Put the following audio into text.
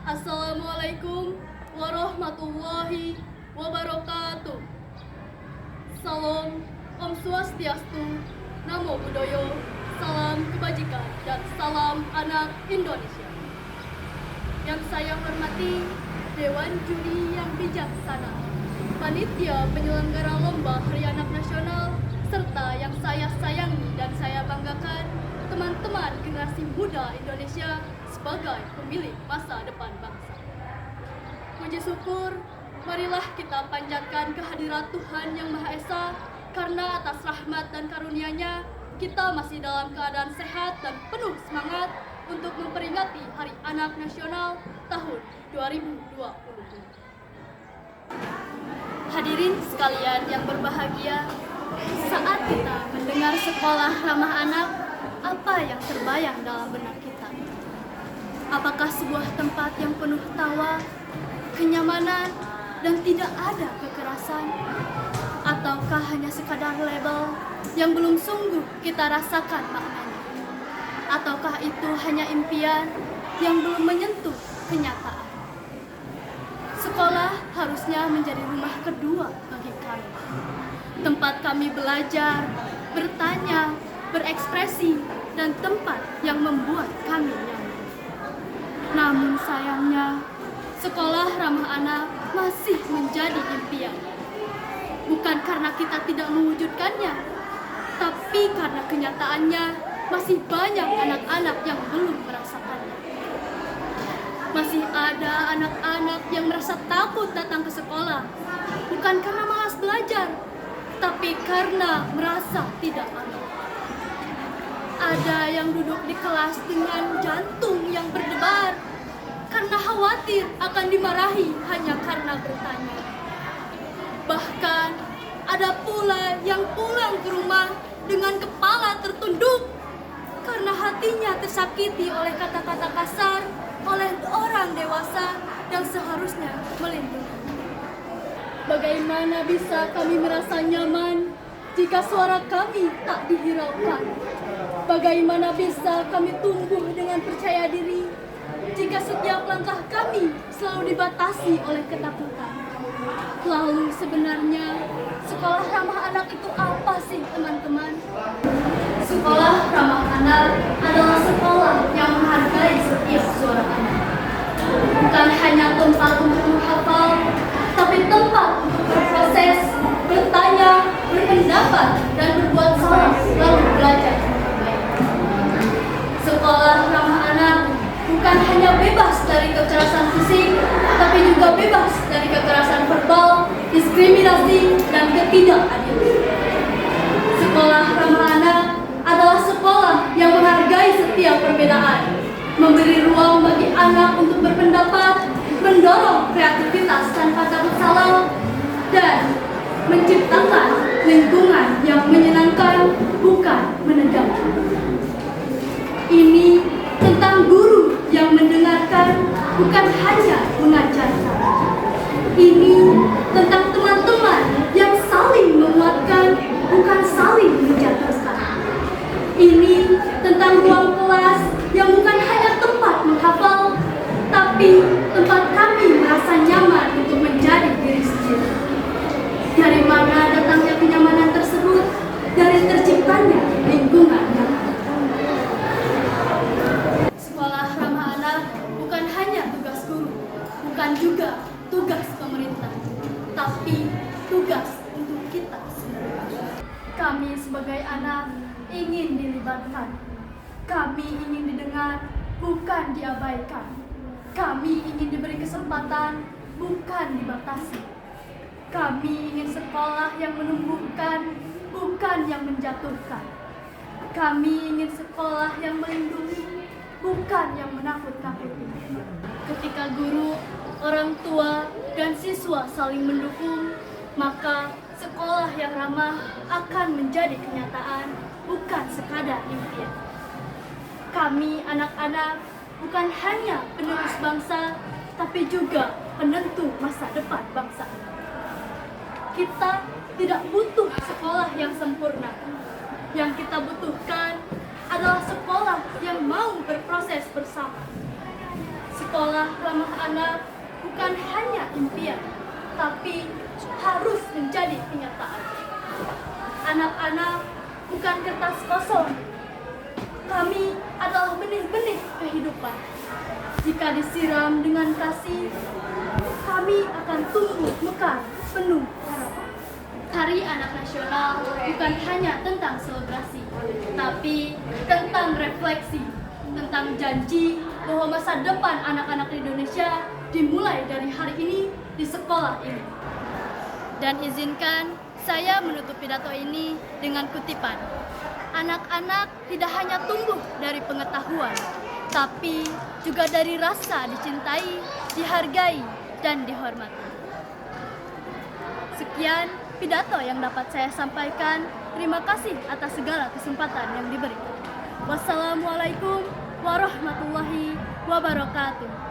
Assalamualaikum warahmatullahi wabarakatuh. Salam, Om Swastiastu, Namo Buddhaya, salam kebajikan, dan salam anak Indonesia. Yang saya hormati Dewan Juri yang bijaksana, panitia penyelenggara Lomba Hari Anak Nasional, serta yang saya sayangi dan saya banggakan, teman-teman generasi muda Indonesia sebagai pemilik masa depan bangsa. Puji syukur, marilah kita panjatkan kehadirat Tuhan Yang Maha Esa, karena atas rahmat dan karunia-Nya, kita masih dalam keadaan sehat dan penuh semangat untuk memperingati Hari Anak Nasional tahun 2020. Hadirin sekalian yang berbahagia, saat kita mendengar sekolah ramah anak, apa yang terbayang dalam benak kita? Apakah sebuah tempat yang penuh tawa, kenyamanan, dan tidak ada kekerasan? Ataukah hanya sekadar label yang belum sungguh kita rasakan maknanya? Ataukah itu hanya impian yang belum menyentuh kenyataan? Sekolah harusnya menjadi rumah kedua bagi kami. Tempat kami belajar, bertanya, berekspresi, dan tempat yang membuat kami nyaman. Namun sayangnya, sekolah ramah anak masih menjadi impian. Bukan karena kita tidak mewujudkannya, tapi karena kenyataannya masih banyak anak-anak yang belum merasakannya. Masih ada anak-anak yang merasa takut datang ke sekolah, bukan karena malas belajar, tapi karena merasa tidak aman. Ada yang duduk di kelas dengan jantung yang berdebar, karena khawatir akan dimarahi hanya karena bertanya. Bahkan ada pula yang pulang ke rumah dengan kepala tertunduk karena hatinya tersakiti oleh kata-kata kasar oleh orang dewasa yang seharusnya melindungi. Bagaimana bisa kami merasa nyaman jika suara kami tak dihiraukan? Bagaimana bisa kami tumbuh dengan percaya diri jika setiap langkah kami selalu dibatasi oleh ketakutan? Lalu sebenarnya sekolah ramah anak itu apa sih, teman-teman? Sekolah ramah anak adalah sekolah yang menghargai setiap suara anak. Bukan hanya tempat untuk menghafal, tapi tempat untuk berproses, bertanya, berpendapat, dan berbuat salah, lalu belajar. Sekolah ramah anak bukan hanya bebas dari kekerasan fisik, tapi juga bebas dari kekerasan verbal, diskriminasi, dan ketidakadilan. Sekolah ramah anak adalah sekolah yang menghargai setiap perbedaan, memberi ruang bagi anak untuk berpendapat, mendorong kreativitas tanpa takut salah, dan menciptakan lingkungan yang menyenangkan, bukan menegangkan. Ini tentang guru yang mendengarkan, bukan hanya mengajarkan. Ini tentang teman-teman yang saling menguatkan, bukan saling menjatuhkan. Ini tentang ruang kelas yang bukan hanya tempat menghafal, tapi tempat kami merasa nyaman untuk menjadi diri sendiri. Dari mana datangnya kenyamanan tersebut? Dari terciptanya lingkungan yang sekolah ramah anak bukan hanya tugas guru, bukan juga tugas pemerintah, tapi tugas untuk kita semua. Kami sebagai anak ingin dilibatkan. Kami ingin didengar, bukan diabaikan. Kami ingin diberi kesempatan, bukan dibatasi. Kami ingin sekolah yang menumbuhkan, bukan yang menjatuhkan. Kami ingin sekolah yang melindungi, bukan yang menakut-nakuti. Ketika guru, orang tua, dan siswa saling mendukung, maka sekolah yang ramah akan menjadi kenyataan, bukan sekadar impian. Kami anak-anak bukan hanya penerus bangsa, tapi juga penentu masa depan bangsa. Kita tidak butuh sekolah yang sempurna. Yang kita butuhkan adalah sekolah yang mau berproses bersama. Sekolah ramah anak bukan hanya impian, tapi harus menjadi kenyataan. Anak-anak bukan kertas kosong. Kami adalah benih-benih kehidupan. Jika disiram dengan kasih, kami akan tumbuh mekar penuh harapan. Hari Anak Nasional bukan hanya tentang selebrasi, tapi tentang refleksi, tentang janji bahwa masa depan anak-anak Indonesia dimulai dari hari ini di sekolah ini. Dan izinkan saya menutup pidato ini dengan kutipan. Anak-anak tidak hanya tumbuh dari pengetahuan, tapi juga dari rasa dicintai, dihargai, dan dihormati. Sekian pidato yang dapat saya sampaikan. Terima kasih atas segala kesempatan yang diberikan. Wassalamualaikum warahmatullahi wabarakatuh.